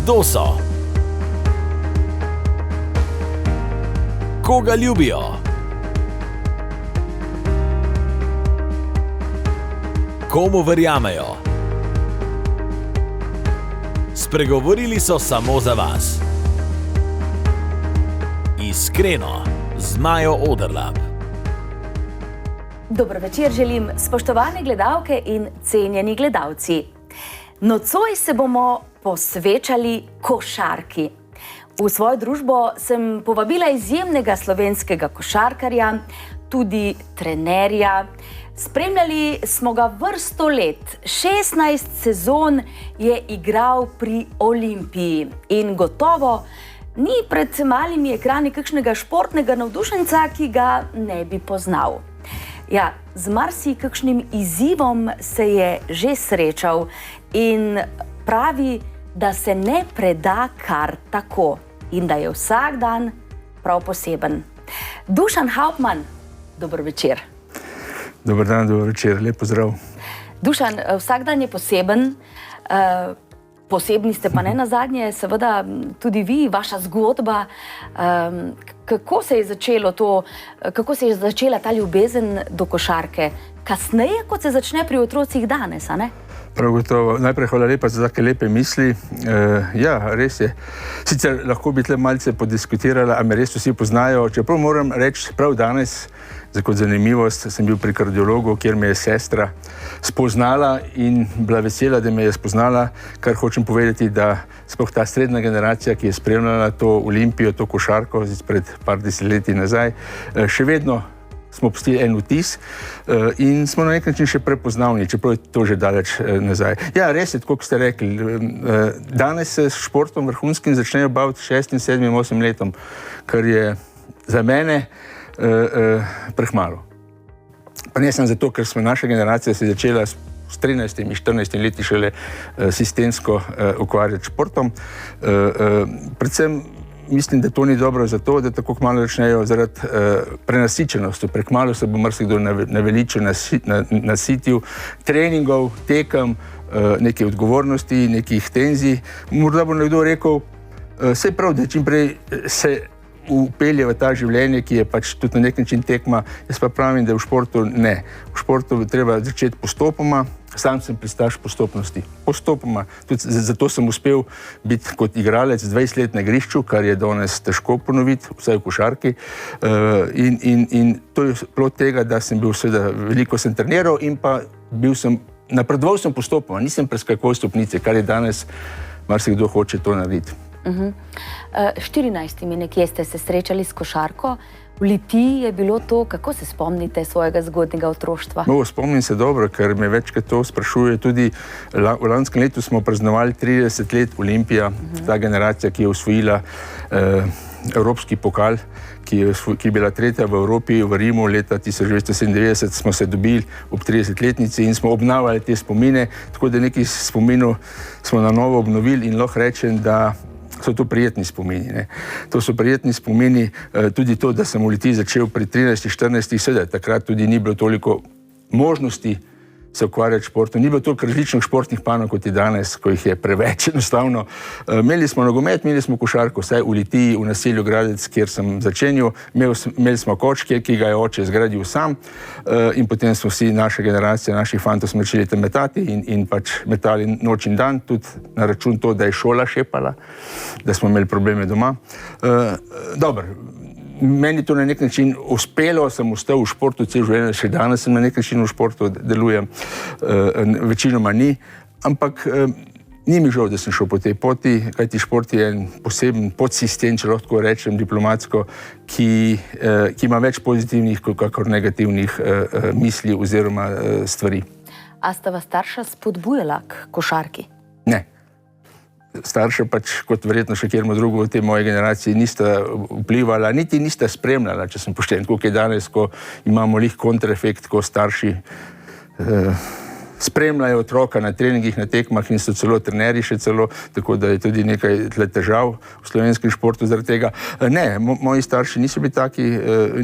Kdo so? Koga ljubijo? Komu verjamejo? Spregovorili so samo za vas. Iskreno, z Majo Oderlap. Dobro večer želim, spoštovane gledalke in cenjeni gledalci. Nocoj se bomo posvečali košarki. V svojo družbo sem povabila izjemnega slovenskega košarkarja, tudi trenerja. Spremljali smo ga vrsto let, 16 sezon je igral pri Olimpiji in gotovo ni pred malimi ekrani kakšnega športnega navdušenca, ki ga ne bi poznal. Ja, z marsikakšnim izzivom se je že srečal in pravi, da se ne preda kar tako in da je vsak dan prav poseben. Dušan Hauptmann, dober večer. Dober dan, dober večer, lep pozdrav. Dušan, vsak dan je poseben, posebni ste pa ne nazadnje, seveda tudi vi, vaša zgodba. Kako se je začelo to, kako se je začela ta ljubezen do košarke? Kasneje, kot se začne pri otrocih danes, a ne? Prav gotovo. Najprej hvala lepa za take lepe misli. Ja, res je. Sicer lahko bi tle malce podiskutirala, a me res vsi poznajo. Čeprav moram reči, prav danes, za kot zanimivost, sem bil pri kardiologu, kjer me je sestra spoznala in bila vesela, da me je spoznala, kar hočem povedati, da sploh ta srednja generacija, ki je spremljala to Olimpijo, to košarko, pred par desetletji nazaj, še vedno smo pustili en vtis in smo na nek način še prepoznavni, čeprav je to že daleč nazaj. Ja, res je, tako kot ste rekli, danes se s športom vrhunskim začnejo baviti 6, 7, 8 letom, kar je za mene prehmalo. Pa ne samo zato, ker smo naša generacija se začela s 13, 14 leti šele sistemsko ukvarjati športom. Predvsem mislim, da to ni dobro zato, da tako kmalu začnejo zaradi prenasičenosti. Prekmalu se bo marsikdo naveličil, nasitil treningov, tekem, neke odgovornosti, nekih tenzij. Morda bo nekdo rekel, saj prav, da čim prej se upelje v ta življenje, ki je pač tudi na nek način tekma. Jaz pa pravim, da v športu ne. V športu treba začeti postopoma. Sam sem pristaš postopnosti. Postopoma. Tudi zato sem uspel biti kot igralec 20 let na igrišču, kar je danes težko ponoviti, vsaj v košarki. In to je plod tega, da sem bil seveda, veliko sem treniral in pa napredoval sem postopoma. Nisem preskakoval stopnice, kar je danes, marsikdo hoče to narediti. 14 nekje ste se srečali s košarko. V Litiji je bilo to, kako se spomnite svojega zgodnjega otroštva? Spomnim se dobro, ker me večkrat to sprašuje. Tudi v lanskem letu smo praznovali 30 let Olimpija, ta generacija, ki je osvojila evropski pokal, ki je bila tretja v Evropi, v Rimu leta 1997 smo se dobili ob 30-letnici in smo obnavljali te spomine, tako da nekaj spominov smo na novo obnovili in lahko rečem, da so to prijetni spomini. Ne. To so prijetni spomini, tudi to, da sem v Litiji začel pri 13-14, seveda takrat tudi ni bilo toliko možnosti se ukvarjati športom. Ni bilo toliko različnih športnih panog kot je danes, ko jih je preveč enostavno. Imeli smo nogomet, imeli smo košarko, vsaj v Litiji, v naselju Gradec, kjer sem začenjal. Imeli smo koč, ki ga je oče zgradil sam in potem smo vsi, naša generacija, naših fantov smo začeli tam metati in pač metali noč in dan, tudi na račun to, da je šola šepala, da smo imeli probleme doma. Dobro. Meni to na nek način uspelo, sem ostal v športu cel življenje, še danes sem na nek način v športu, delujem, večinoma ni, ampak ni mi žal, da sem šel po tej poti, kajti šport je en poseben podsistem, če lahko rečem diplomatsko, ki ima več pozitivnih kakor negativnih misli oziroma stvari. A sta vas starša spodbujala k košarki? Ne. Starša pač, kot verjetno še kjermo drugo v tej moje generaciji, nista vplivala, niti nista spremljala, če sem pošten, koliko je danes, ko imamo lih kontraefekt, ko starši spremljajo otroka na treningih, na tekmah in so celo trenerji še celo, tako da je tudi nekaj težav v slovenskem športu zaradi tega. Ne, moji starši niso bili taki,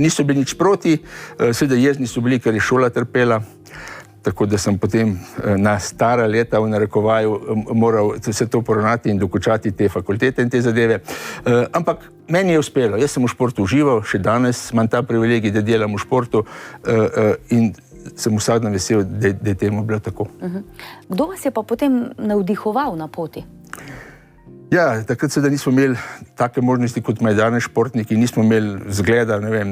niso bili nič proti, seveda jezni so bili, ker je šola trpela. tako da sem potem na stara leta v narekovaju moral se to poravnati in dokončati te fakultete in te zadeve. Ampak meni je uspelo, jaz sem v športu užival, še danes imam ta privilegij, da delam v športu in sem vsak dan vesel, da je temu bilo tako. Kdo vas je pa potem navdihoval na poti? Ja, takrat seveda nismo imeli take možnosti, kot imajo danes športniki, nismo imeli zgleda, ne vem,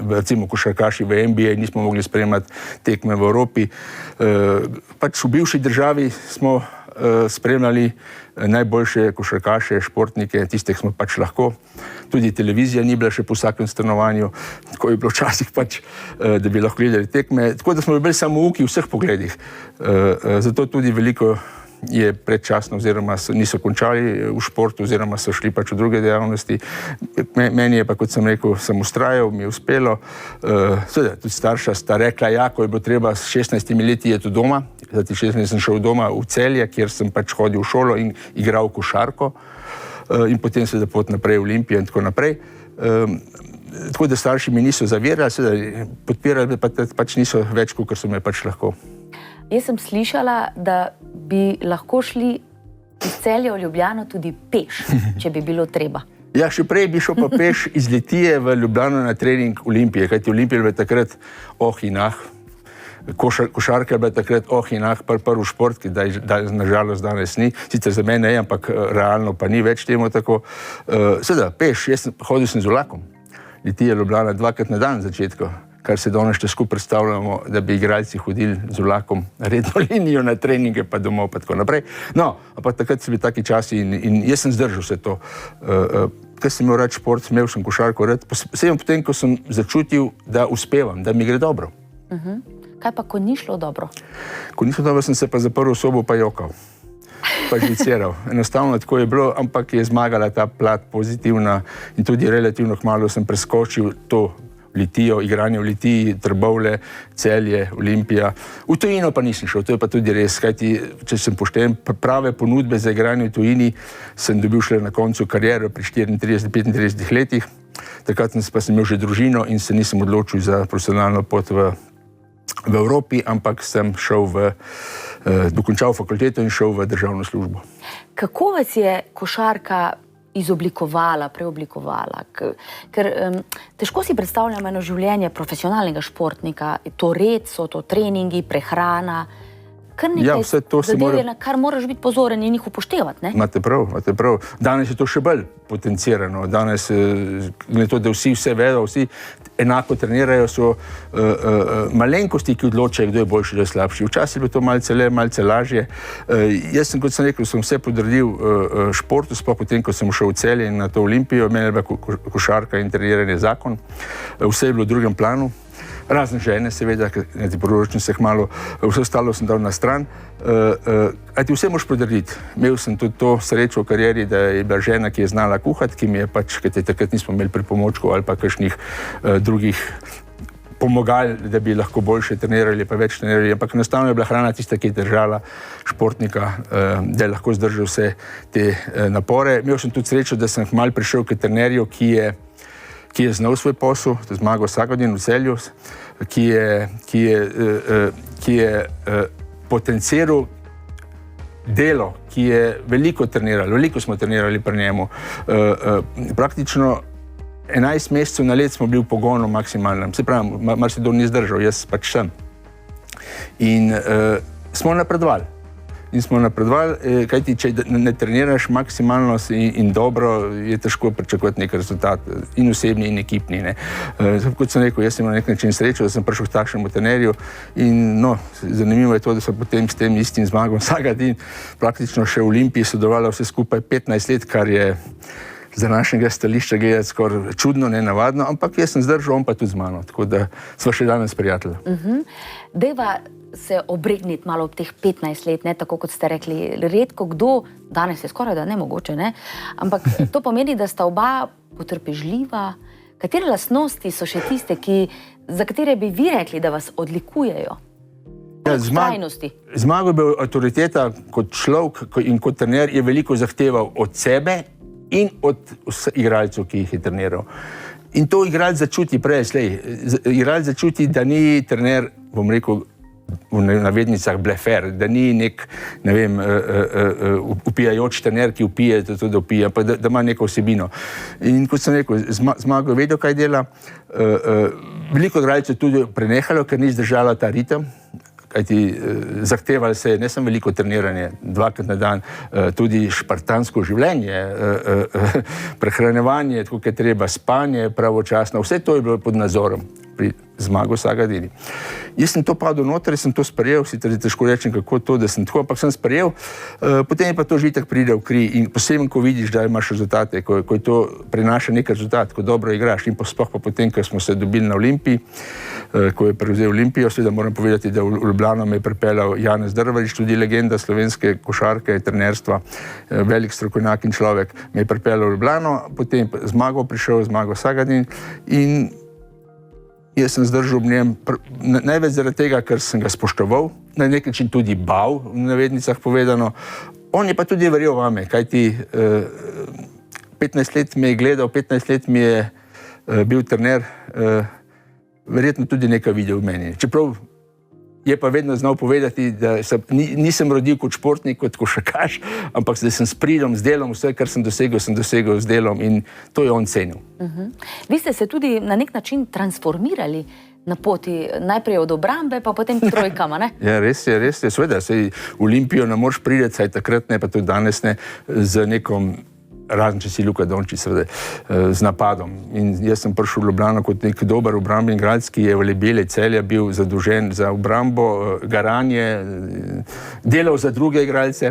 recimo košarkaši v NBA, nismo mogli spremljati tekme v Evropi. Pač v bivši državi smo spremljali najboljše košarkaše, športnike, tistih smo pač lahko. Tudi televizija ni bila še po vsakem stanovanju, tako je bilo včasih pač, da bi lahko gledali tekme. Tako da smo bili samouki v vseh pogledih. Zato tudi veliko je predčasno oziroma niso končali v športu oziroma so šli pač v druge dejavnosti. Meni je pa, kot sem rekel, sem ustrajal, mi je uspelo. Seveda, tudi starša sta rekla, ja, ko je bilo treba s 16 leti je tu doma. Zati 16 sem šel doma v Celje, kjer sem pač hodil v šolo in igral košarko. In potem seveda pot naprej v Olimpijo in tako naprej. Tako da starši mi niso zavirali, seveda podpirali, pa pač niso več, kot so me pač lahko. Jaz sem slišala, da bi lahko šli iz Celja v Ljubljano tudi peš, če bi bilo treba. Ja, še prej bi šel pa peš iz Litije v Ljubljano na trening Olimpije, kajti Olimpija je bila takrat in ah. Košarka je bila takrat in ah, prvi šport, ki nažalost danes ni. Sicer za mene je, ampak realno pa ni več temu tako. Seveda, peš, hodil sem z vlakom. Litija, Ljubljana 2krat na dan v začetku. Kar se danes težko predstavljamo, da bi igralci hodili z vlakom redno linijo na treninge, pa domov, pa tako naprej. No, ampak takrat so bili taki časi in jaz sem zdržal vse to. Ker sem imel rad šport, imel sem košarko rad, posebno potem, ko sem začutil, da uspevam, da mi gre dobro. Kaj pa, ko ni šlo dobro? Ko ni šlo dobro, sem se pa zaprl v sobo pa jokal. Pa žviciral. Enostavno tako je bilo, ampak je zmagala ta plat pozitivna in tudi relativno kmalu sem preskočil to Litijo, igranje v Litiji, Trbovlje, Celje, Olimpija. V tujino pa nisem šel, to je pa tudi res, kajti, če sem pošten, prave ponudbe za igranje v tujini sem dobil šele na koncu kariere pri 34-35 letih. Takrat pa sem imel že družino in se nisem odločil za profesionalno pot v Evropi, ampak sem dokončal fakulteto in šel v državno službo. Kako vas je košarka izoblikovala, preoblikovala? Ker težko si predstavljam eno življenje profesionalnega športnika, to red so, to treningi, prehrana, kar nekaj zadeve, na kar moraš biti pozoren in jih upoštevati, ne? Imate prav. Danes je to še bolj potencirano. Danes, glede to, da vse vedo, vsi enako trenirajo, so malenkosti, ki odločajo, kdo je boljši, kdo je slabši. Včasih je bilo to malce lažje. Jaz sem, kot sem rekel, sem vse podredil športu, sploh potem, ko sem šel v Celje in na to Olimpijo, meni je bila košarka in treniranje zakon. Vse je bilo v drugem planu. Razen žene, seveda, ker poročim se kmalu, vse ostalo sem dal na stran. A ti vse moraš podrediti. Imel sem tudi to srečo v karieri, da je bila žena, ki je znala kuhati, ki mi je pač, ker takrat nismo imeli pripomočkov ali pa kakšnih drugih pomagal, da bi lahko boljše trenirali, pa več trenirali, ampak enostavno je bila hrana tista, ki je držala športnika, da je lahko zdržal vse te napore. Imel sem tudi srečo, da sem malo prišel k trenerju, ki je znal svoj posel, to je Zmago Sagodin v Celju, ki je potenciral delo, ki je veliko treniral, veliko smo trenirali pri njemu. Praktično 11 mesecev na let smo bili v pogonu maksimalnem. Se pravi, marsikdo ni zdržal, jaz pač sem. In smo napredovali. Kajti, če ne treniraš maksimalno in dobro, je težko pričakovati nek rezultat, in osebni, in ekipni. Kot sem rekel, jaz sem na nek način srečo, da sem prišel k takšnemu trenerju in zanimivo je to, da so potem s tem istim Zmagom Sagadin praktično še v Olimpiji sodelovali vse skupaj 15 let, kar je za našega stališča gledati skoraj čudno, nenavadno, ampak jaz sem zdržal, on pa tudi z mano, tako da sva še danes prijatelja. Dejva se obregniti malo ob teh 15 let, ne, tako kot ste rekli, redko kdo, danes je skoraj da nemogoče, ne, ampak to pomeni, da sta oba potrpežljiva. Katere lastnosti so še tiste, za katere bi vi rekli, da vas odlikujejo? Zmago je bil avtoriteta kot človek in kot trener, je veliko zahteval od sebe in od igralcev, ki jih je treniral. In to igralec začuti prej slej. Igralec začuti, da ni trener, bom rekel, v navednicah blefer, da ni nek, ne vem, upijajoč trener, ki upije, to da upije, ampak da ima neko vsebino. In kot sem rekel, Zmago je vedel, kaj dela. Veliko igralcev tudi prenehalo, ker ni zdržalo ta ritem, kajti zahtevali se je ne samo veliko treniranje, 2krat na dan, tudi špartansko življenje, prehranjevanje, tako kot je treba, spanje pravočasno, vse to je bilo pod nadzorom pri Zmagu Sagadini. Jaz sem to padel noter, sem to sprejel, sicer težko rečem, kako to, da sem tako, ampak sem sprejel, potem je pa to že itak pride v kri in posebej, ko vidiš, da imaš rezultate, ko to prinaša nek rezultat, ko dobro igraš in sploh pa potem, ko smo se dobili na Olimpiji, ko je prevzel Olimpijo, seveda moram povedati, da v Ljubljano me je pripeljal Janez Drvalič, tudi legenda slovenske košarke, trenerstva, velik strokovnjak in človek, me je pripeljal v Ljubljano, potem Zmago prišel, Zmago Sagadin in jaz sem zdržal v njem največ zaradi tega, ker sem ga spoštoval, na nek način tudi bal, v navednicah povedano. On je pa tudi verjel vame, kajti 15 let me je gledal, 15 let mi je bil trener, verjetno tudi nekaj videl v meni. Čeprav je pa vedno znal povedati, da nisem rodil kot športnik, kot košarkaš, ampak da sem s pridom, z delom, vse, kar sem dosegel z delom in to je on cenil. Vi ste se tudi na nek način transformirali na poti, najprej od obrambe, pa potem k trojkama, ne? Ja, res je. Seveda, saj v Olimpijo ne moreš priti, saj takrat ne, pa tudi danes ne, z nekom, razen če si Luka Dončić, seveda, z napadom. In jaz sem prišel v Ljubljano kot nek dober obrambni igralec, ki je v Lebele Celja bil zadolžen za obrambo, garanje, delal za druge igralce.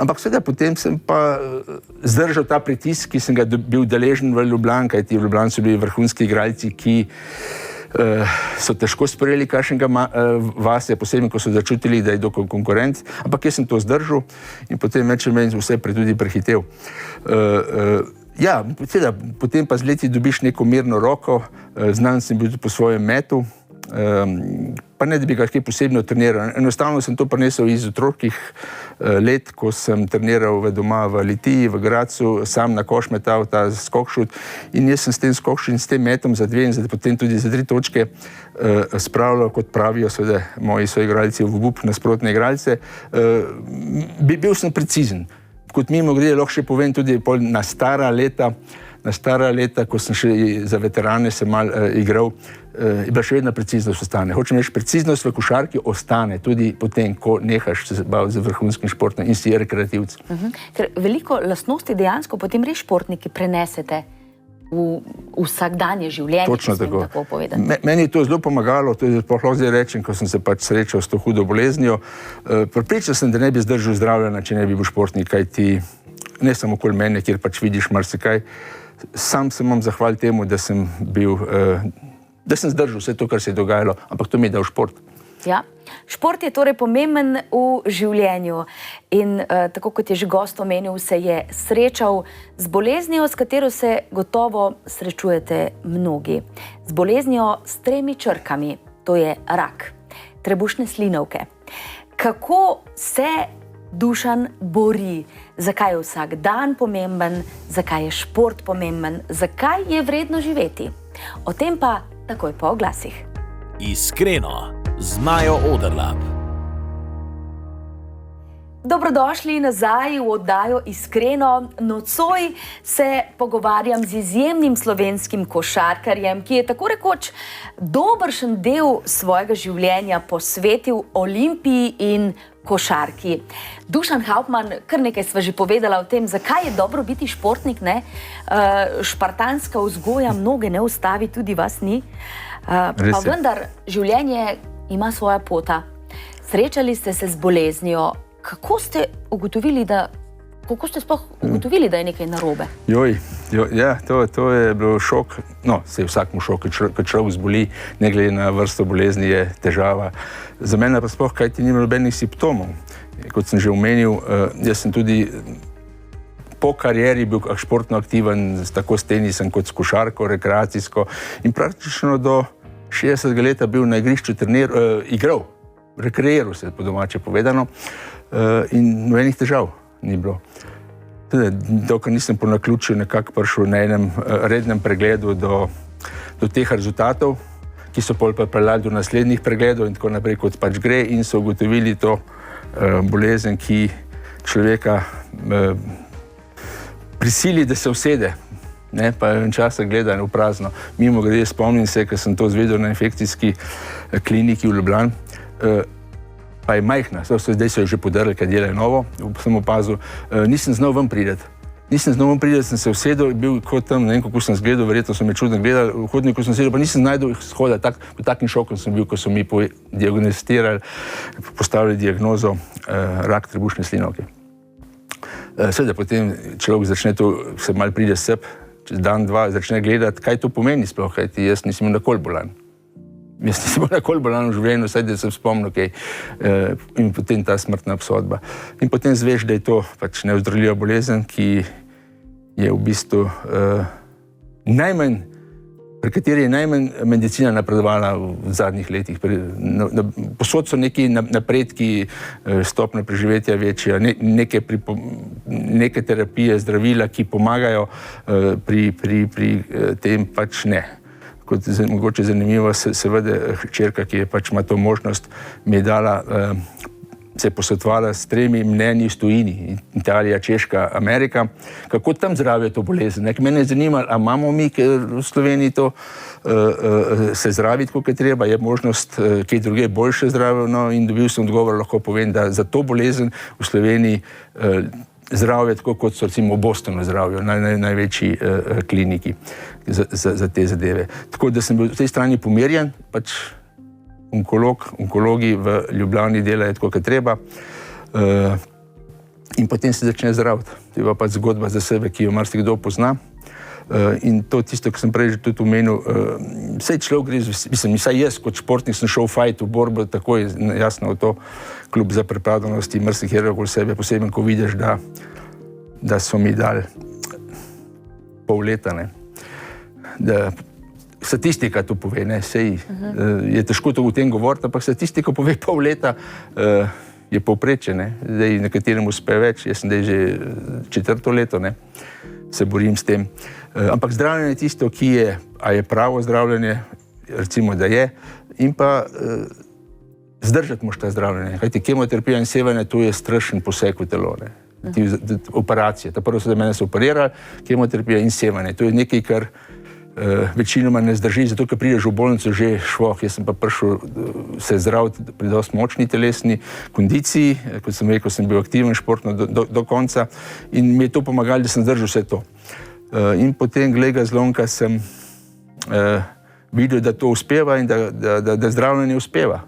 Ampak seveda potem sem pa zdržal ta pritisk, ki sem ga bil deležen v Ljubljani, kajti v Ljubljani so bili vrhunski igralci, ki so težko sprejeli kakšnega vase, posebej, ko so začutili, da je do konkurent, ampak jaz sem to zdržal in potem vse tudi prehitev. Ja, seveda, potem pa z leti dobiš neko mirno roko, znan sem bil tudi po svojem metu, pa ne, da bi ga kaj posebno treniral. Enostavno sem to prinesel iz otroških let, ko sem treniral doma v Litiji, v Gradcu, sam na koš metal ta skokšut in jaz sem s tem skokšut in s tem metom za 2 in potem tudi za 3 točke spravljal, kot pravijo seveda moji soigralci, v obup nasprotne igralce. Bil sem precizen. Kot mimogrede lahko še povem tudi na stara leta, ko sem še za veterane se malo igral, je bila še vedno preciznost ostane. Hočem reči, preciznost v košarki ostane tudi potem, ko nehaš se baviti z vrhunskim športom in si rekreativc. Ker veliko lastnosti dejansko potem res športniki prenesete v vsakdanje življenje, točno tako povedati. Meni je to zelo pomagalo, to je lahko zdaj rečem, ko sem se pač srečal s to hudo boleznijo. Prepričan sem, da ne bi zdržal zdravljenja, če ne bi bil športnik, kajti ne samo okoli mene, kjer pač vidiš marsikaj. Sam se vam zahvalil temu, da sem zdržal vse to, kar se je dogajalo, ampak to mi je dal šport. Ja. Šport je torej pomemben v življenju in tako kot je že gost omenil, se je srečal z boleznijo, s katero se gotovo srečujete mnogi. Z boleznijo s 3 črkami, to je rak, trebušne slinavke. Kako se Dušan bori? Zakaj je vsak dan pomemben? Zakaj je šport pomemben? Zakaj je vredno živeti? O tem pa takoj po oglasih. Iskreno z Majo Oderlap. Dobrodošli nazaj v oddajo Iskreno. Nocoj se pogovarjam z izjemnim slovenskim košarkarjem, ki je tako rekoč dobršen del svojega življenja posvetil Olimpiji in košarki. Dušan Hauptmann, kar nekaj sva že povedala o tem, zakaj je dobro biti športnik, ne? Špartanska vzgoja mnoge ne ustavi, tudi vas ni. Pa vendar, življenje ima svoja pota. Srečali ste se z boleznijo. Kako ste sploh ugotovili, da je nekaj narobe? Ja, to je bilo šok. No, se je vsakmu šok, ko človek zboli, ne glede na vrsto bolezni, je težava. Za mene pa sploh, kaj ti nima nobenih simptomov. Kot sem že omenil, jaz sem tudi po karieri bil športno aktiven, tako s tenisom kot s košarko, rekreacijsko in praktično do 60 leta bil na igrišču igral, rekreiral se, po domače povedano, in nobenih težav ni bilo. Dokler nisem po naključju nekako prišel na enem rednem pregledu do teh rezultatov, ki so pol pripeljali do naslednjih pregledov in tako naprej, kot pač gre, in so ugotovili to bolezen, ki človeka prisili, da se usede, ne, pa en čas gleda v prazno. Mimogrede, spomnim se, ker sem to izvedel na infekcijski kliniki v Ljubljani, pa je majhna, zdaj so jo že podrli, ker delajo novo, sem opazil, nisem znal ven prideti. Sem se usedel, bil kot tam, ne vem, kako sem zgledal, verjetno so me čudno gledali, v hodniku sem sedel, pa nisem najdel shoda, pod takim šokom sem bil, ko so mi diagnosticirali, postavili diagnozo rak trebušne slinavke. Seveda potem človek začne to, se malo pride sep, čez dan, dva, začne gledati, kaj to pomeni sploh, kajti jaz nisem nikoli bolan. Jaz nisem nikoli bolan v življenju, vsaj da sem spomnil, kaj, in potem ta smrtna obsodba. In potem zveš, da je to pač neozdravljiva bolezen, ki je v bistvu pri kateri je najmanj medicina napredovala v zadnjih letih. Posod so neki napredki, stopnja preživetja večja, neke terapije, zdravila, ki pomagajo, pri tem pač ne. Kot mogoče zanimivo, seveda hčerka, ki je pač ima to možnost, mi je dala, se je posvetovala s 3 mnenji v tujini, Italija, Češka, Amerika, kako tam zdravijo to bolezen. Mene je zanimalo, a imamo mi v Sloveniji to se zdraviti, kot je treba, je možnost, kaj druge boljše zdravijo, no, in dobil sem odgovor, lahko povem, da za to bolezen v Sloveniji zdravijo tako, kot so recimo v Bostonu zdravijo, največji kliniki za te zadeve. Tako da sem bil v tej strani pomirjen, pač onkologi v Ljubljani delajo tako, kot treba, in potem se začne zdraviti. To je pač zgodba za sebe, ki jo marsikdo pozna. In to tisto, kar sem prej že tudi omenil, vsaj človek gre, mislim, vsaj jaz kot športnik sem šel v fajt, v borbo, tako je jasno v to, kljub za pripadnosti marsikatero okoli sebe, posebej, ko vidiš, da so mi dali pol leta, ne. Da statistika to pove, ne, sej je težko to v tem govoriti, ampak statistika pove pol leta, je povprečje, ne. Zdaj nekaterim uspe več, jaz sem zdaj že 4. leto, ne, se borim s tem. Ampak zdravljenje je tisto, ki je, a je pravo zdravljenje, recimo, da je, in pa zdržati moš ta zdravljenje. Kajti kemoterapija in sevanje, to je strašen poseg v telo, ne. Operacije. Ta prvo so, da mene so operirali, kemoterapija in sevanje. To je nekaj, kar večinoma ne zdrži, zato ker prideš v bolnico že švoh. Jaz sem pa prišel se zdraviti pri dosti močni telesni kondiciji, kot sem rekel, sem bil aktiven športno do konca in mi je to pomagalo, da sem zdržal vse to. In potem, glej ga zlomka, sem videl, da to uspeva in da zdravljenje uspeva.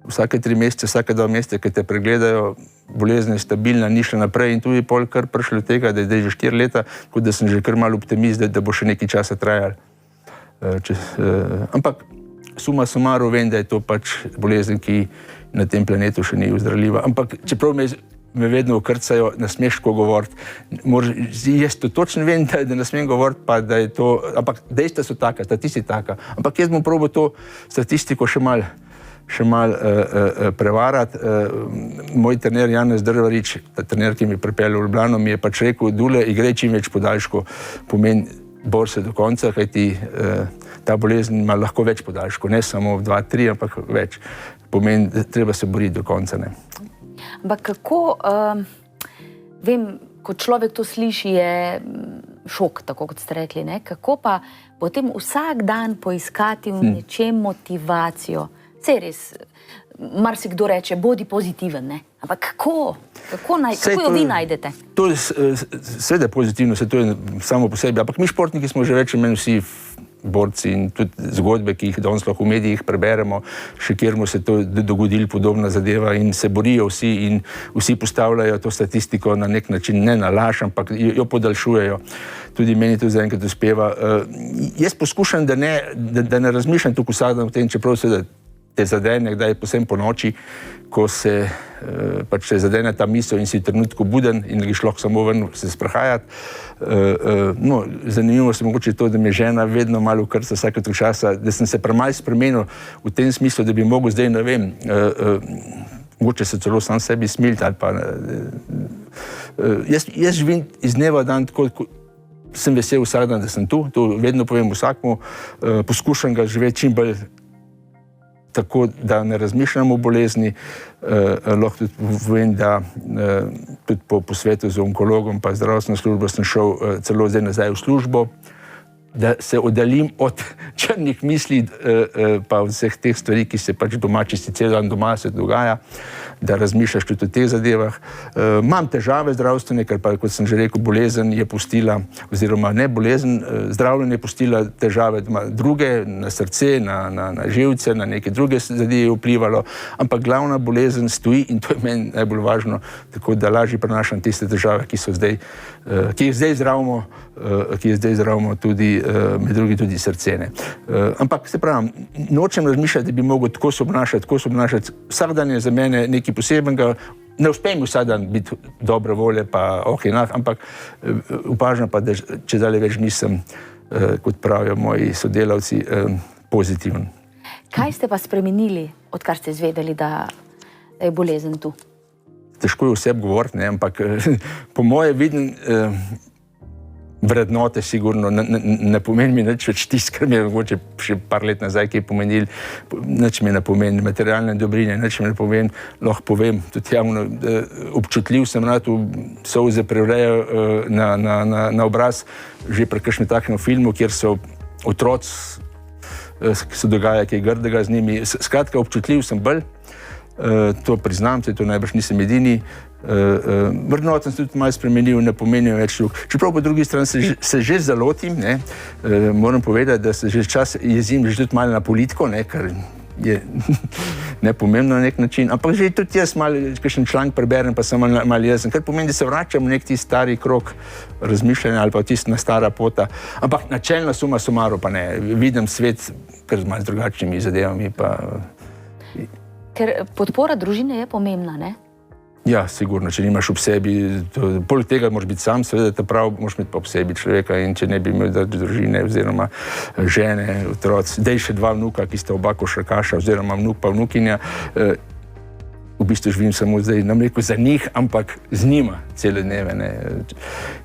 Vsake 3 mesece, vsake 2 meseca, ki te pregledajo, bolezen je stabilna, ni šla naprej in tu je pol kar prišlo do tega, da je zdaj že 4 leta, kot da sem že kar malo optimist, da bo še nekaj časa trajal. Ampak suma summarum vem, da je to pač bolezen, ki na tem planetu še ni ozdravljiva. Ampak čeprav me vedno okrcajo, ne smeš tako govoriti. Jaz to točno vem, da ne smem govoriti, pa da je to, ampak dejstva so taka, statistika taka. Ampak jaz bom probal to statistiko še malo prevarati. Moj trener Janez Drvarič, ta trener, ki mi je pripeljal v Ljubljano, mi je pač rekel, Dule, igraj čim več podaljškov, pomeni bor se do konca, kajti ta bolezen ima lahko več podaljškov, ne samo 2, 3, ampak več. Pomeni, da treba se boriti do konca, ne. Ampak kako, vem, ko človek to sliši, je šok, tako kot ste rekli, ne? Kako pa potem vsak dan poiskati v nečem motivacijo? Sej res, marsikdo reče, bodi pozitiven, ne? Ampak kako jo vi najdete? To je seveda pozitivno, to je samo po sebi, ampak mi športniki smo že več ali manj vsi borci in tudi zgodbe, ki jih danes lahko v medijih preberemo, še kjer mu se to dogodilo podobna zadeva in se borijo vsi in vsi postavljajo to statistiko na nek način, ne na laž, ampak jo podaljšujejo. Tudi meni to zaenkrat uspeva. Jaz poskušam, da ne razmišljam tukaj vsak dan o tem, čeprav se te zadene, kdaj posebej po noči, ko se pač se zadene ta misel in si trenutku buden in greš lahko samo ven se sprehajati. No, zanimivo se mogoče to, da mi je žena vedno malo ukrca vsake toliko časa, da sem se premalo spremenil v tem smislu, da bi mogel zdaj, ne vem, mogoče se celo sam sebi smiliti ali pa... Jaz živim iz dneva v dan tako, sem vesel vsak dan, da sem tu, to vedno povem vsakmu, poskušam ga živeti čim bolj tako, da ne razmišljam o bolezni. Lahko tudi povem, da tudi po posvetu z onkologom pa zdravstveno službo sem šel celo zdaj nazaj v službo, da se oddaljim od črnih misli pa vseh teh stvari, ki se pač doma, če si cel dan doma, se dogaja, da razmišljaš tudi o teh zadevah. Imam težave zdravstvene, ker pa, kot sem že rekel, bolezen je pustila, oziroma ne bolezen, zdravljenje je pustila težave druge, na srce, na živce, na neke druge zadeve je vplivalo, ampak glavna bolezen stoji in to je meni najbolj važno, tako da lažje prenašam tiste težave, ki jih zdaj zdravimo tudi, med drugim tudi srcene. Ampak se pravim, nočem razmišljati, da bi mogel tako se obnašati. Vsak dan je za mene nekaj posebenega, ne uspe mi vsak dan biti dobre volje, pa ampak opažam pa, da če dalje več nisem, kot pravijo moji sodelavci, pozitiven. Kaj ste pa spremenili, odkar ste izvedeli, da je bolezen tu? Težko je vseb govoriti, ampak po moje vidim, vrednote sigurno ne pomeni mi nič več tisto, kar mi je mogoče še par let nazaj, ki je pomenil, nič mi ne pomeni, materialne dobrine, nič mi ne pomeni, lahko povem, tudi javno, občutljiv sem na to, solze prevrejo na obraz, že pri kakšnem takšnem filmu, kjer so otroci, ki se dogaja kaj grdega z njimi, skratka, občutljiv sem bolj, to priznam, to najbrž nisem edini. Vrednoten se tudi malo spremenil, ne pomenijo več drug. Čeprav po drugi strani se že zalotim, moram povedati, da se že čas jezim že tudi malo na politiko, kar je nepomembno na nek način, ampak že tudi jaz malo, kakšen članek preberem, pa sem malo jezen, kar pomeni, da se vračam v nek tisti stari krog razmišljanja ali pa tista stara pota, ampak načelno suma summarum pa ne. Vidim svet kar z malo drugačnimi zadevami. Ker podpora družine je pomembna, ne? Ja, sigurno, če nimaš ob sebi, poleg tega moraš biti sam, seveda te prav, moraš imeti pa ob sebi človeka in če ne bi imel družine oziroma žene, otroci, dej še 2 vnuka, ki sta oba košarkaša oziroma vnuk pa vnukinja, v bistvu živim samo zdaj, nam rekel za njih, ampak z njima cele dneve,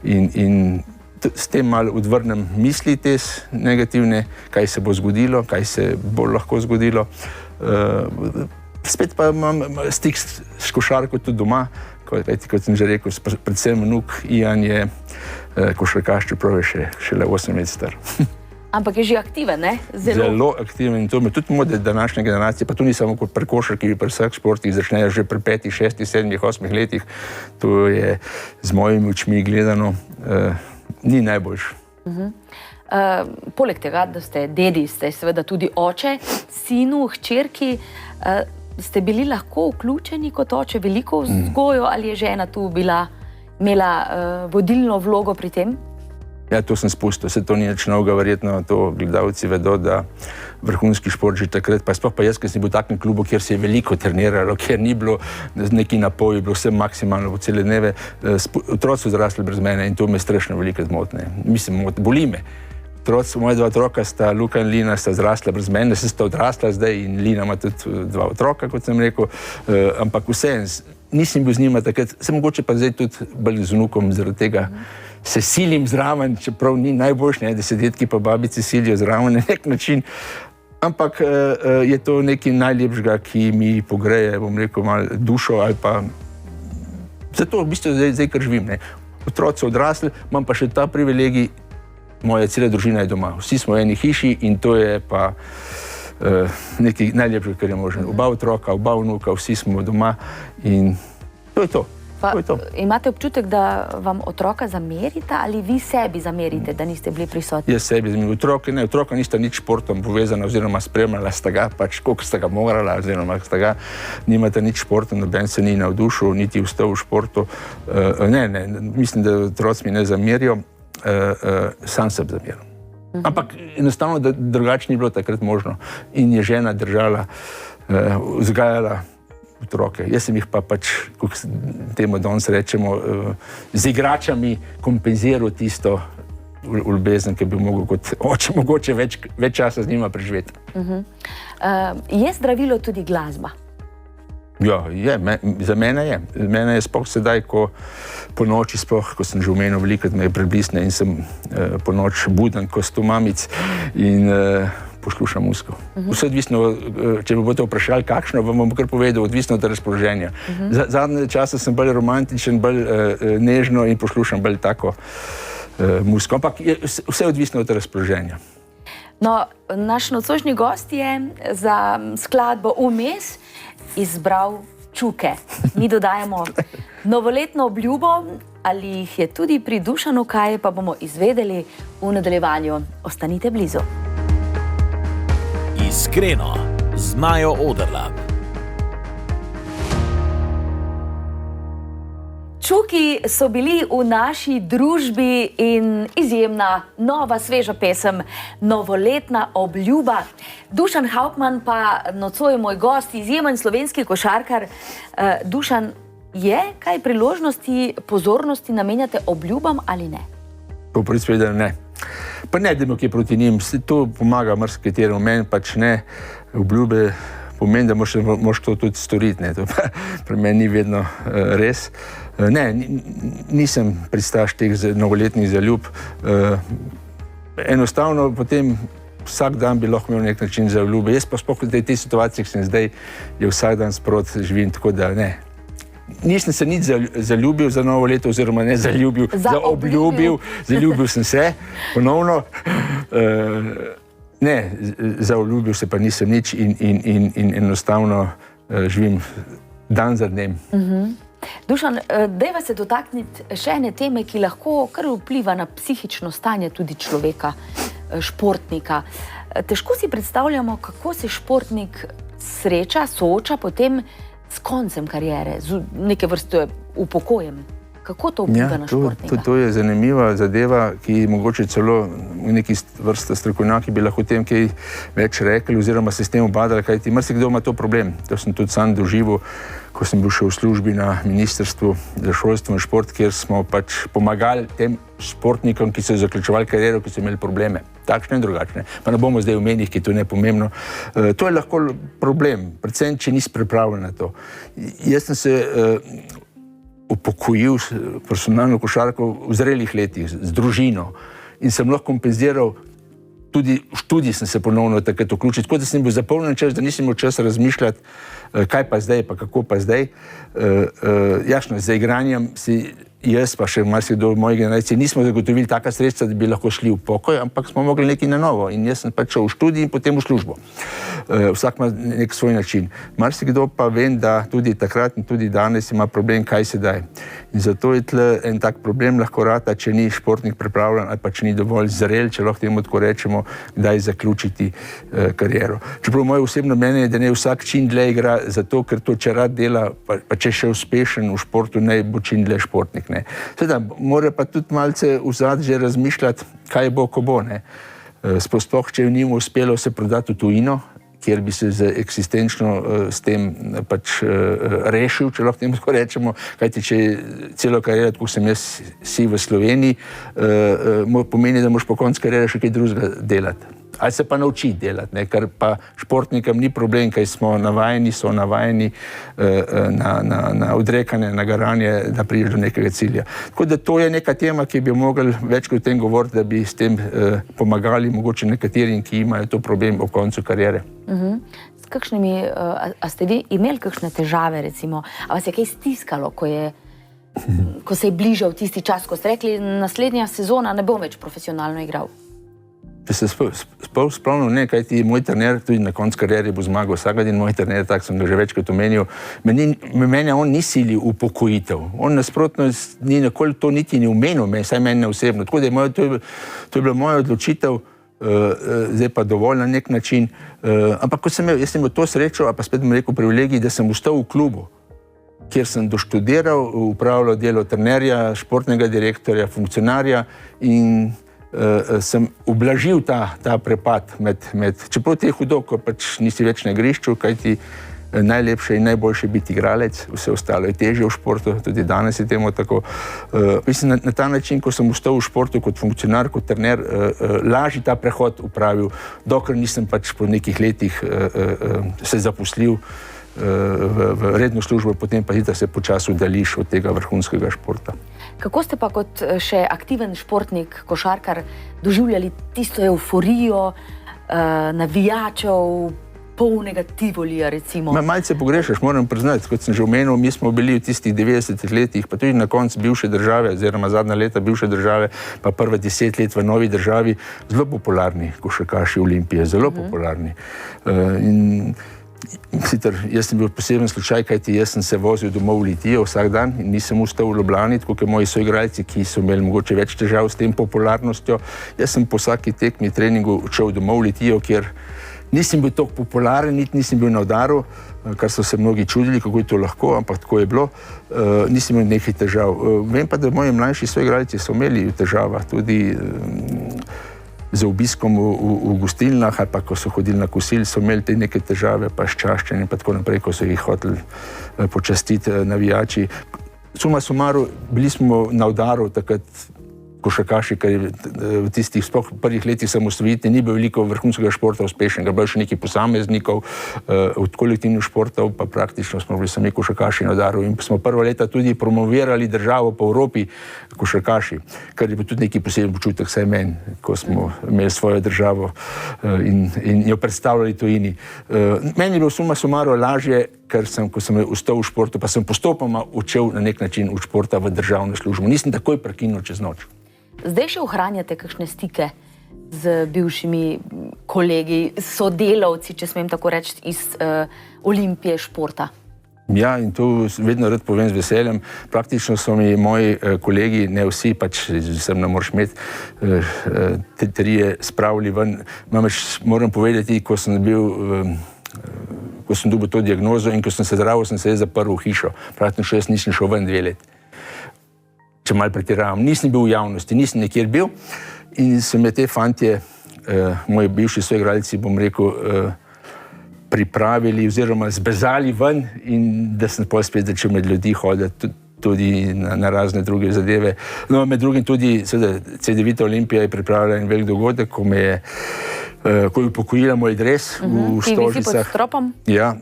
in s tem malo odvrnem misli te negativne, kaj se bo zgodilo, kaj se bo lahko zgodilo. Spet pa imam stik s košarko tudi doma, kot sem že rekel, predvsem vnuk Ian je košarkaš, čeprav je šele 8 let star. Ampak je že aktiven, ne? Zelo aktiven in to me tudi mode današnje generacije, pa to ni samo kot pri košarki, pri vseh športih, začnejo že pri 5, 6, 7, 8 letih. To je z mojimi očmi gledano, ni najboljše. Poleg tega, da ste dedi, ste seveda tudi oče, sinu, hčerki, ste bili lahko vključeni kot oče veliko vzgojo ali je žena tu imela vodilno vlogo pri tem? Ja, to sem spustil, se to ni nič novega, verjetno to gledalci vedo, da vrhunski šport že takrat, pa sploh pa jaz, ker sem bil v takem klubu, kjer se je veliko treniralo, kjer ni bilo neki napoj, je bilo vse maksimalno v cele dneve, otroci so zrasli brez mene in to me strašno veliko zmotne. Mislim, boli me. Moja 2 otroka sta, Luka in Lina, sta zrasla brez mene, se sta odrasla zdaj in Lina ima tudi 2 otroka, kot sem rekel, ampak vseeno, nisem bil z njima takrat, se mogoče pa zdaj tudi bolj z vnukom, zaradi tega se silim zraven, čeprav ni najboljše, da se dedki pa babice silijo zraven na nek način, ampak je to nekaj najlepšega, ki mi pogreje, bom rekel, malo dušo ali pa zato v bistvu zdaj kar živim. Otroci so odrasli, imam pa še ta privilegij, moja cela družina je doma. Vsi smo v eni hiši in to je pa nekaj najlepšega, kar je možno. Oba otroka, oba vnuka, vsi smo doma in to je to. Imate občutek, da vam otroka zamerita ali vi sebi zamerite, da niste bili prisotni? Jaz sebi zamerim. Otroka nista nič športom povezana oziroma spremljala sta ga, pač koliko sta ga morala oziroma sta ga, nimata nič športom, noben se ni navdušil, niti vstal v športu. Ne, mislim, da otroci mi ne zamerijo. Sam se zamerim. Ampak enostavno, da drugače ni bilo takrat možno in je žena držala, vzgajala otroke. Jaz sem jih pa pač, kako temu danes rečemo, z igračami kompenziral tisto ljubezen, ki bi mogel kot oče mogoče več časa z njima preživeti. Je zdravilo tudi glasba? Ja, za mene je. Mene je sploh sedaj, ko po noči, sploh, ko sem že omenil, velikrat me je preblisne in sem po noč buden, ko sto mamic in poslušam muziko. Vse odvisno, če me boste vprašali, kakšno, vam bom kar povedal, odvisno od razpoloženja. Zadnje čase sem bolj romantičen, bolj nežno in poslušam bolj tako muziko, ampak vse odvisno od razpoloženja. No, naš nocojšnji gost je za skladbo Vmes izbral Čuke. Mi dodajamo novoletno obljubo, ali jih je tudi pri Dušanu kaj, pa bomo izvedeli v nadaljevanju. Ostanite blizu. Iskreno, z Majo Oderlap. Čuki so bili v naši družbi in izjemna, nova, sveža pesem, novoletna obljuba. Dušan Hauptmann pa nocoj moj gost, izjemen slovenski košarkar. Dušan, je kaj priložnosti, pozornosti namenjate obljubam ali ne? Po prvi seveda ne. Pa ne, da kje proti njim. To pomaga marsikatero, meni pač ne. Obljube pomeni, da moraš to tudi storiti. To pri meni ni vedno res. Ne, nisem pristaš teh novoletnih zaljub. Enostavno potem vsak dan bi lahko imel nek način za obljube. Jaz pa sploh v tej situaciji, ki sem zdaj, je vsak dan sprot živim, tako da ne. Nisem se nič zaljubil za novo leto, oziroma ne zaljubil, zaobljubil. Zaljubil sem se ponovno. Ne, zaobljubil se pa nisem nič in enostavno živim dan za dnem. Dušan, dajva se dotakniti še ene teme, ki lahko kar vpliva na psihično stanje tudi človeka, športnika. Težko si predstavljamo, kako se športnik sooča potem s koncem kariere, z neke vrste upokojem. Kako to vpliva na športnika? To je zanimiva zadeva, ki mogoče celo v neki vrste strokovnjaki bi lahko o tem kaj več rekli, oziroma se s tem obadali, kajti marsikdo ima to problem. To sem tudi sam doživel, ko sem bil še v službi na Ministrstvu za šolstvo in šport, kjer smo pač pomagali tem športnikom, ki so zaključevali kariero, ki so imeli probleme. Takšne in drugačne. Pa ne bomo zdaj v medijih, ki je to nepomembno. To je lahko problem, predvsem, če nisi pripravljen na to. Jaz sem se upokojil profesionalno košarko v zrelih letih, z družino, in sem lahko kompenziral, tudi v študij sem se ponovno takrat vključil, tako da sem bil zapolnjen čas, da nisem imel čas razmišljati, kaj pa zdaj, pa kako pa zdaj. Jasno, z igranjem si jaz, pa še marsikdo v moji generaciji, nismo zagotovili taka sredstva, da bi lahko šli v pokoj, ampak smo mogli nekaj na novo. In jaz sem pač šel v študij in potem v službo. Vsak ima nek svoj način. Marsikdo pa vem, da tudi takrat in tudi danes ima problem, kaj se daj. In zato je tle en tak problem lahko rata, če ni športnik pripravljen ali pa če ni dovolj zrel, če lahko temu tako rečemo, kdaj zaključiti kariero. Čeprav moje osebno mnenje je, da ne vsak čim dlje igra, zato ker to, če rad dela, pa če še uspešen v športu, ne bo čim dlje športnik. Seveda, mora pa tudi malce vzad že razmišljati, kaj bo, ko bo. Sploh, če je njim uspelo se prodati v tujino, kjer bi se eksistenčno s tem pač rešil, če lahko temu tako rečemo, kajti če celo kariero, tako sem jaz si v Sloveniji, pomeni, da moraš po koncu kariere še kaj drugega delati. Ali se pa naučiti delati, kar pa športnikom ni problem, kaj so navajeni na odrekanje, na garanje, da prideš do nekega cilja. Tako da to je neka tema, ki bi mogli več o tem govoriti, da bi s tem pomagali mogoče nekaterim, ki imajo to problem ob koncu kariere. S kakšnimi, a ste vi imeli kakšne težave, recimo, a vas je kaj stiskalo, ko se je bližal tisti čas, ko ste rekli, naslednja sezona ne bom več profesionalno igral? Če se spomnim, ne, kajti moj trener tudi na koncu kariere bo zmagal vsak dan, moj trener, tako sem ga že večkrat omenil, mene on ni silil v upokojitev. On nasprotno ni nikoli to niti ni omenil, saj meni osebno. Tako da to je bila moja odločitev, zdaj pa dovolj na nek način. Ampak jaz sem imel to srečo, a pa spet bom rekel privilegij, da sem ostal v klubu, kjer sem doštudiral, upravljal delo trenerja, športnega direktorja, funkcionarja in sem ublažil ta prepad čeprav ti je hudo, ko pač nisi več na igrišču, kajti najlepše in najboljše biti igralec, vse ostalo je težje v športu, tudi danes je temu tako. Mislim, na ta način, ko sem ostal v športu kot funkcionar, kot trener, lažje ta prehod upravil, dokler nisem pač po nekih letih se zaposlil v redno službo, potem pa da se počasi oddališ od tega vrhunskega športa. Kako ste pa kot še aktiven športnik, košarkar, doživljali tisto euforijo, navijačev, polnega Tivolija, recimo. Malce pogrešaš, moram priznati, kot sem že omenil, mi smo bili v tistih 90-ih letih, pa tudi na koncu bivše države, oziroma zadnja leta bivše države, pa prva 10 let v novi državi, zelo popularni košarkaši Olimpije, zelo popularni. Sicer, jaz sem bil poseben slučaj, kajti jaz sem se vozil domov v Litijo vsak dan in nisem ustal v Ljubljani, tako kot moji soigralci, ki so imeli mogoče več težav s tem popularnostjo. Jaz sem po vsaki tekmi treningu šel domov v Litijo, kjer nisem bil tako popularen, nisem bil na udaru, kar so se mnogi čudili, kako je to lahko, ampak tako je bilo. Nisem imel nekaj težav. Vem pa, da moji mlajši soigralci so imeli težava tudi z obiskom v gostilnah, ali pa ko so hodili na kosil, so imeli te neke težave, pa s čaščenjem, pa tako naprej, ko so jih hoteli počastiti navijači. Suma sumaru, bili smo na udaru takrat košarkaši, ker v tistih sploh prvih letih samosvojitve ni bilo veliko vrhunskega športa uspešnega, bilo še nekaj posameznikov od kolektivnih športov, pa praktično smo bili sami košarkaši na udaru in smo prva leta tudi promovirali državo po Evropi košarkaši, kar je bil tudi neki poseben počutek, vsaj meni, ko smo imeli svojo državo in jo predstavljali tujini. Meni je bilo suma sumaru lažje, ker sem, ko sem ustal v športu, pa sem postopoma učel na nek način v športa v državno službo. Nisem takoj prekinil čez noč. Zdaj še ohranjate kakšne stike z bivšimi kolegi, sodelavci, če smem tako reči, iz Olimpije športa? Ja, in to vedno rad povem z veseljem. Praktično so mi moji kolegi, ne vsi, pač sem ne moreš imeti, te trije spravili ven. Moram povedati, ko sem dobil to diagnozo in ko sem se zdravil, sem se zaprl v hišo. Praktično jaz nisem šel ven 2 leti. Če malo pretiravam. Nisem bil v javnosti, nisem nekjer bil in so me te fantje, moji bivši soigralci, bom rekel, pripravili oziroma zbezali ven in da sem potem spet začel med ljudi hoditi tudi na razne druge zadeve. No, med drugim tudi, seveda, CD-vita Olimpija je pripravila en velik dogodek, ko je upokojila moj dres v Stožicah. Ti visi pod stropom? Ja,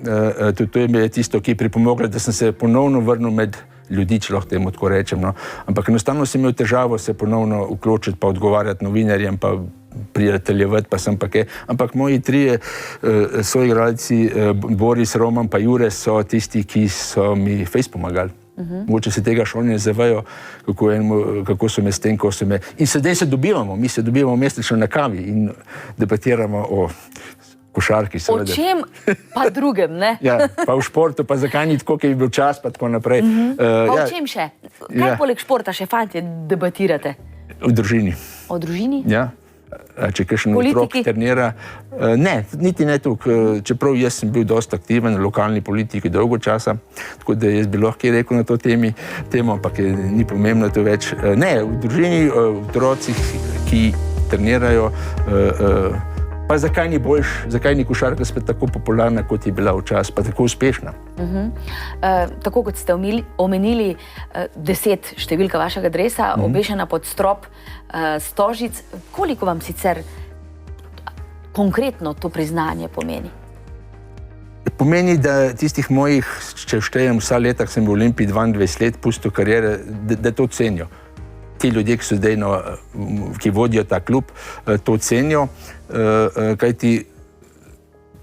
to je tisto, ki je pripomoglo, da sem se ponovno vrnil med ljudi, če lahko temu tako rečem. No. Ampak enostavno sem imel težavo se ponovno vključiti, pa odgovarjati novinarjem, pa prijateljevati, pa sem pa kaj. Ampak moji trije soigralci, Boris, Roman pa Jure, so tisti, ki so mi fejst pomagali. Mogoče se tega še oni ne zavejo, kako so me s tem, ko so me... In sedaj mi se dobivamo mesečno na kavi in debatiramo o košarki, seveda. O čem pa drugem, ne? Ja, pa v športu, pa zakaj ni tako, ker je bil čas, pa tako naprej. Pa o čem še? Kaj poleg športa še fantje debatirate? V družini. O družini? Ja. Če kakšen otrok trenira. Ne, niti ne tukaj. Čeprav jaz sem bil dosti aktiven v lokalni politiki dolgo časa, tako da jaz bi lahko rekel na to temo, ampak ni pomembno to več. Ne, v družini, otroci, ki trenirajo, pa zakaj ni košarka spet tako popularna, kot je bila včasih, pa tako uspešna? Tako kot ste omenili, 10 številka vašega dresa, obešena pod strop Stožic. Koliko vam sicer konkretno to priznanje pomeni? Pomeni, da tistih mojih, če štejem vsa leta, ko sem v Olimpiji 22 let, pustil kariere, da to cenijo. Ti ljudje, ki so zdaj, ki vodijo ta klub, to cenijo, kajti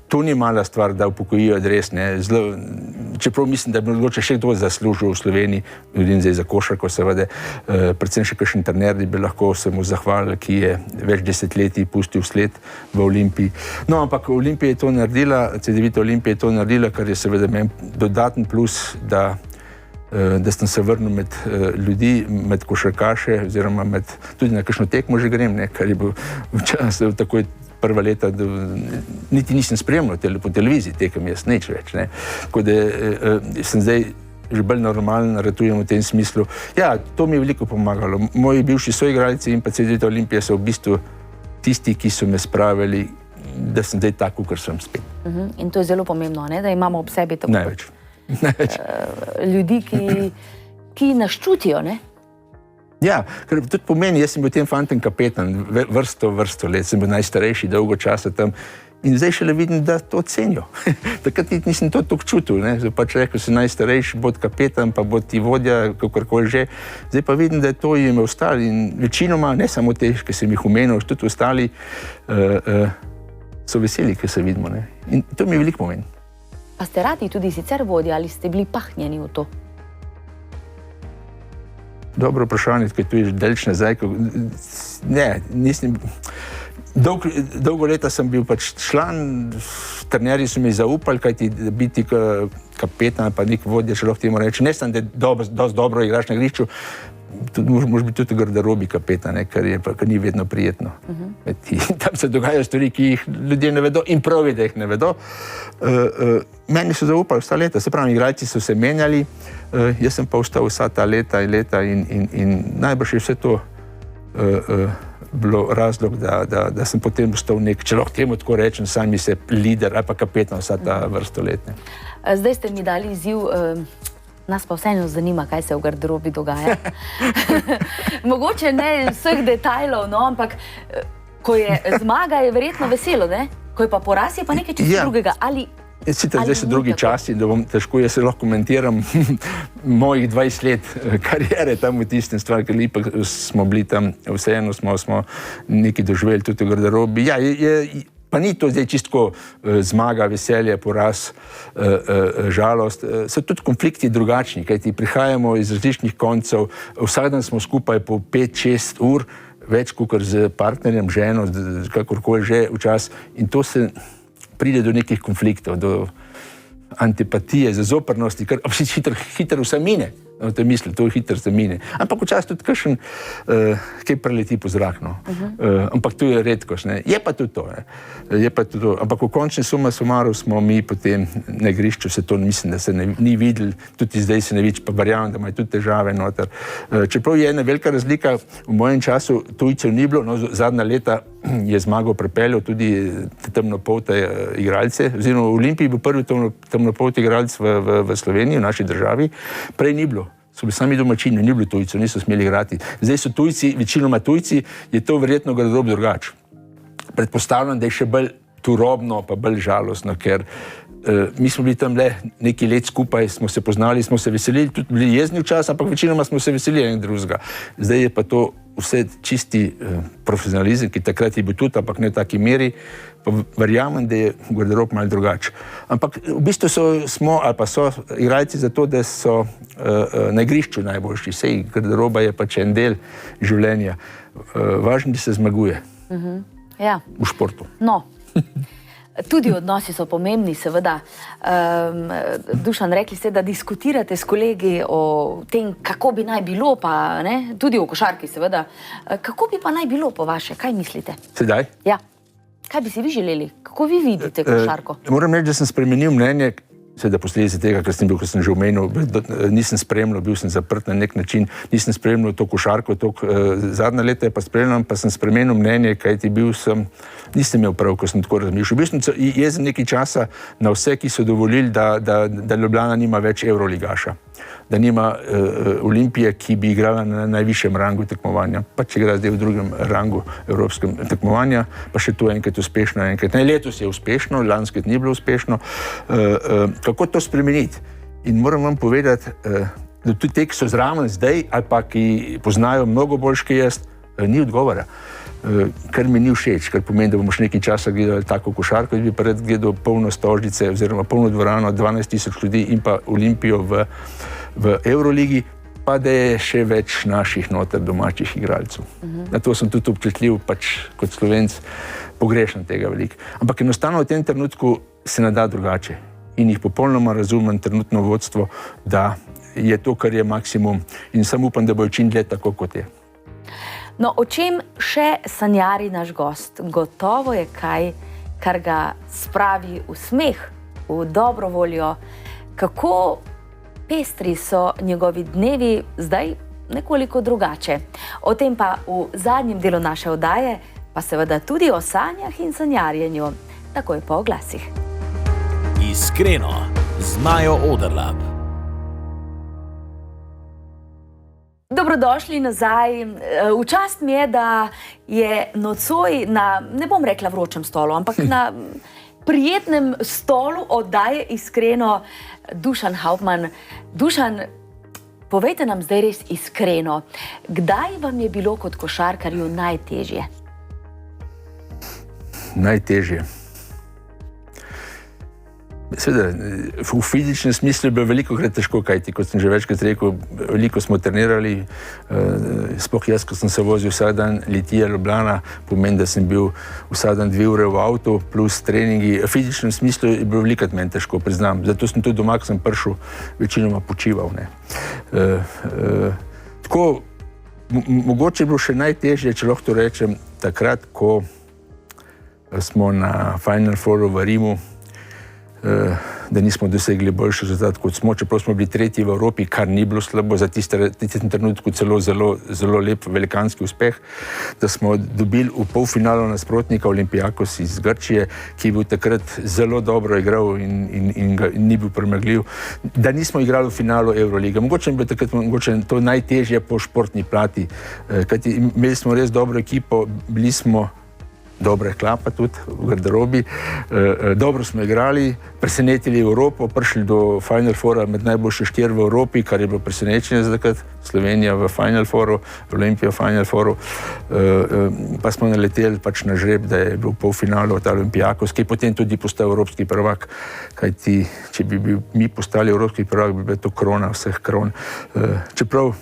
to ni mala stvar, da upokojijo dres. Čeprav mislim, da bi mogoče še kdo zaslužil v Sloveniji, ljudem zdaj za košarko, seveda, predvsem še kakšen trener, da bi lahko se mu zahvalil, ki je več desetletij pustil sled v Olimpiji. No, ampak Olimpija je to naredila, CD-vita Olimpija je to naredila, kar je seveda meni dodaten plus, da sem se vrnil med ljudi, med košarkaše, oziroma tudi na kakšno tekmo že grem, kar je bil včasih takoj prva leta, niti nisem spremljal po televiziji tekem jaz, nič več. Tako da sem zdaj že bolj normalen, ratujem v tem smislu. Ja, to mi je veliko pomagalo. Moji bivši soigralci in pa CD-vita Olimpija so v bistvu tisti, ki so me spravili, da sem zdaj tako, kar sem spet. In to je zelo pomembno, da imamo ob sebi tako največ ljudi, ki nas čutijo, ne? Ja, ker tudi pomeni, jaz sem bil tem fantom kapetan vrsto let, sem bil najstarejši dolgo časa tam in zdaj šele vidim, da to cenijo. Takrat nisem to tako čutil, pač rekel si najstarejši, bod kapetan, pa bod ti vodja, kakorkoli že. Zdaj pa vidim, da to jim je ostalo in večinoma, ne samo te, ki sem jih omenil, tudi ostali so veseli, ko se vidimo. Ne? In to mi veliko pomeni. Pa ste radi tudi sicer vodji ali ste bili pahnjeni v to? Dobro vprašanje, kaj tu je daleč nazaj. Ne, nisem. Dolgo leta sem bil pač član, trenerji so mi zaupali, kajti biti kapetan pa nek vodja, če lahko temu reči. Ne sem, da dosti dobro igraš na igrišču, moraš biti tudi v garderobi kapetan, kar ni vedno prijetno. Tam se dogajajo stvari, ki jih ljudje ne vedo in pravi, da jih ne vedo. Meni so zaupali vsa leta, se pravi, igralci so se menjali, jaz sem pa ostal vsa ta leta in najbrž je vse to bilo razlog, da sem potem postal nek, če lahko temu tako rečem, sami se lider ali pa kapetan vsa ta vrsto let. Zdaj ste mi dali izziv, nas pa vseeno zanima, kaj se v garderobi dogaja. Mogoče ne vseh detajlov, no, ampak ko je zmaga, je verjetno veselo, ne? Ko je pa poraz, je pa nekaj čisto drugega. Zdaj so drugi časi, da bom težko, jaz se lahko komentiram mojih 20 let karijere tam v tistem stvar, ker ipak smo bili tam, vseeno smo nekaj doživeli tudi v garderobi. Ja, pa ni to zdaj čisto zmaga, veselje, poraz, žalost. So tudi konflikti drugačni, kajti prihajamo iz različnih koncev, vsak dan smo skupaj po 5-6 ur, več kot z partnerjem, ženo, kakorkoli že včas, in to se pride do nekih konfliktov, do antipatije, zazoprnosti, kar hitro vse mine. To je misli, to hitro se mine. Ampak včasih tudi kakšen, kaj preleti po zrak. Ampak to je redkost. Je pa tudi to. Ampak v končni suma sumaru smo mi potem na igrišču, se to mislim, da se ni videli, tudi zdaj se ne vidi, pa verjamem, da imajo tudi težave noter. Čeprav je ena velika razlika, v mojem času tujcev ni bilo, no zadnja leta je Zmago pripeljal tudi temnopolte igralce, oziroma v Olimpiji bil prvi temnopolti igralec v Sloveniji, v naši državi, prej ni bilo. So bili sami domačini, ni bilo tujcev, niso smeli igrati. Zdaj so tujci, večinoma tujci, je to verjetno garderob drugače. Predpostavljam, da je še bolj turobno, pa bolj žalostno, ker mi smo bili tam le nekaj let skupaj, smo se poznali, smo se veselili, tudi bili jezni včasih, ampak večinoma smo se veselili en drugega. Zdaj je pa to vse čisti profesionalizem, ki takrat je bil tudi, ampak ne v taki meri, pa verjamem, da je garderob malo drugače. Ampak v bistvu smo igralci za to, da so na igrišču najboljši. Sej garderoba je pač en del življenja. Važno, da se zmaguje v športu. No. Tudi odnosi so pomembni, seveda. Dušan, rekli ste, da diskutirate s kolegi o tem, kako bi naj bilo, pa ne, tudi o košarki, seveda. Kako bi pa naj bilo po vaše? Kaj mislite? Sedaj? Ja. Kaj bi si vi želeli? Kako vi vidite košarko? Moram reči, da sem spremenil mnenje, seveda posledice tega, ker sem že omenil, nisem spremljal, bil sem zaprt na nek način, nisem spremljal to košarko, zadnja leta pa spremljam, pa sem spremenil mnenje, kajti nisem imel prav, ko sem tako razmišljal. Bil sem jezen nekaj časa na vse, ki so dovolili, da Ljubljana nima več evroligaša, da nima Olimpije, ki bi igrala na najvišjem rangu tekmovanja, pa če igra zdaj v drugem rangu evropskem tekmovanja, pa še tu enkrat uspešno, enkrat. Letos je uspešno, lanskrat ni bilo uspešno. Kako to spremeniti? In moram vam povedati, da tudi te, ki so zraven zdaj, ali pa ki poznajo mnogo bolj kot jaz, ni odgovora. Kar mi ni všeč, kar pomeni, da bomo še nekaj časa gledali tako košarko, da bi pa rad gledal polno stožnice oziroma polno dvorano, 12,000 ljudi in pa Olimpijo v Euroligi, pa da je še več naših noter domačih igralcev. Na to sem tudi občutljiv, pač kot Slovenc pogrešam tega veliko. Ampak enostavno v tem trenutku se ne da drugače. In jih popolnoma razumem trenutno vodstvo, da je to, kar je maksimum, in samo upam, da bo činili tako, kot je. No, o čem še sanjari naš gost? Gotovo je kaj, kar ga spravi v smeh, v dobro voljo. Kako pestri so njegovi dnevi zdaj nekoliko drugače? O tem pa v zadnjem delu naše oddaje, pa seveda tudi o sanjah in sanjarjenju. Takoj po oglasih. Iskreno, z Majo Oderlap. Dobrodošli nazaj. V čast mi je, da je nocoj na, ne bom rekla vročem stolu, ampak na prijetnem stolu oddaje Iskreno Dušan Hauptmann. Dušan, povejte nam zdaj res iskreno, kdaj vam je bilo kot košarkarju najtežje? Najtežje. Seveda, v fizičnem smislu je bilo velikokrat težko, kajti, kot sem že večkrat rekel, veliko smo trenirali, sploh jaz, ko sem se vozil vsak dan Litija Ljubljana, pomeni, da sem bil vsak dan 2 ure v avtu, plus treningi. V fizičnem smislu je bilo velikokrat meni težko, priznam. Zato sem tudi doma, ko sem prišel, večinoma počival. Tako, mogoče je bilo še najtežje, če lahko to rečem, takrat, ko smo na Final Fouru v Rimu, da nismo dosegli boljši rezultat, kot smo, čeprav smo bili 3. v Evropi, kar ni bilo slabo, za tistem trenutku celo zelo lep, velikanski uspeh, da smo dobili v polfinalu nasprotnika Olympiakos iz Grčije, ki je bil takrat zelo dobro igral in ni bil premagljiv, da nismo igrali v finalu Euroliga. Mogoče je bilo takrat to najtežje po športni plati, kajti imeli smo res dobro ekipo, bili smo dobra klapa tudi v garderobi, dobro smo igrali, presenetili Evropo, prišli do Final Foura med najboljše 4 v Evropi, kar je bilo presenečenje za takrat, Slovenija v Final Fouru, Olimpija v Final Fouru, pa smo naleteli pač na žreb, da je bil v polfinalu od Olympiakos, ki je potem tudi postal evropski prvak, kajti če bi mi postali evropski prvak, bi bila to krona vseh kron. Čeprav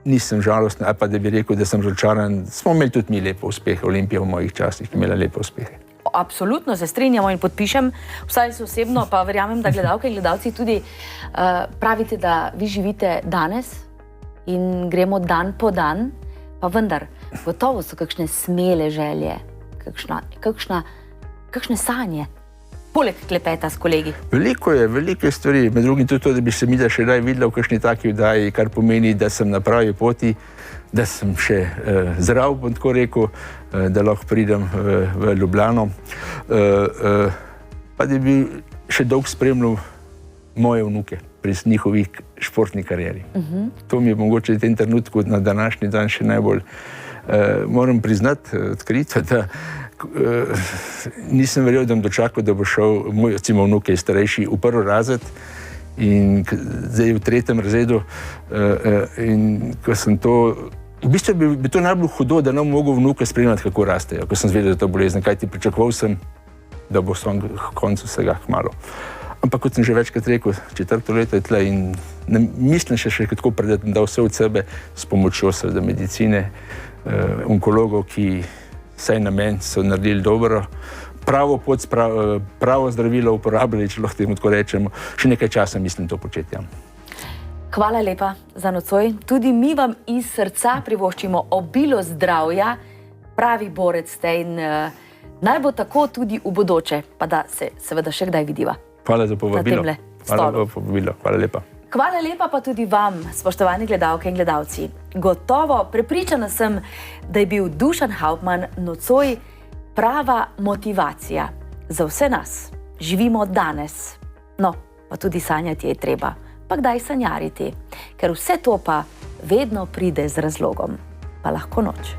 nisem žalosten, ali pa da bi rekel, da sem razočaran. Smo imeli tudi mi lepe uspehe, Olimpija v mojih časih imela lepe uspehe. Absolutno se strinjamo in podpišem, vsaj se osebno, pa verjamem, da gledalke in gledalci tudi pravite, da vi živite danes in gremo dan po dan, pa vendar, gotovo so kakšne smele želje, kakšne sanje, poleg klepeta s kolegi. Veliko je stvari, med drugim tudi to, da bi se mi da še daj videla v kakšni taki vdaji, kar pomeni, da sem na pravi poti, da sem še zdrav, bom tako rekel, da lahko pridem v Ljubljano, pa da bi še dolgo spremljal moje vnuke pri njihovih športni karieri. To mi je mogoče v tem trenutku na današnji dan še najbolj. Moram priznati, odkrito, da nisem verjel, da bom dočakal, da bo šel moj, recimo vnuk je starejši, v 1. razred in zdaj v 3. razredu in ko sem to, v bistvu bi to najbolj hudo, da ne bom mogel vnuke spremljati, kako rastejo, ko sem zvedel, da to bolezen, kajti pričakoval sem, da bo son koncu vsega kmalu. Ampak kot sem že večkrat rekel, 4. leto je tle in mislim še tako predati, da vse od sebe s pomočjo seveda medicine, onkologov, ki vsaj na meni so naredili dobro, pravo pot, pravo zdravilo uporabljali, če lahko temu tako rečemo, še nekaj časa mislim to početi. Hvala lepa za nocoj. Tudi mi vam iz srca privoščimo obilo zdravja, pravi borec ste in naj bo tako tudi v bodoče, pa da se seveda še kdaj vidiva. Hvala za povabilo. Hvala lepa. Hvala lepa pa tudi vam, spoštovani gledalke in gledalci. Gotovo prepričana sem, da je bil Dušan Hauptmann nocoj prava motivacija za vse nas. Živimo danes, no, pa tudi sanjati je treba, pa kdaj sanjariti, ker vse to pa vedno pride z razlogom. Pa lahko noč.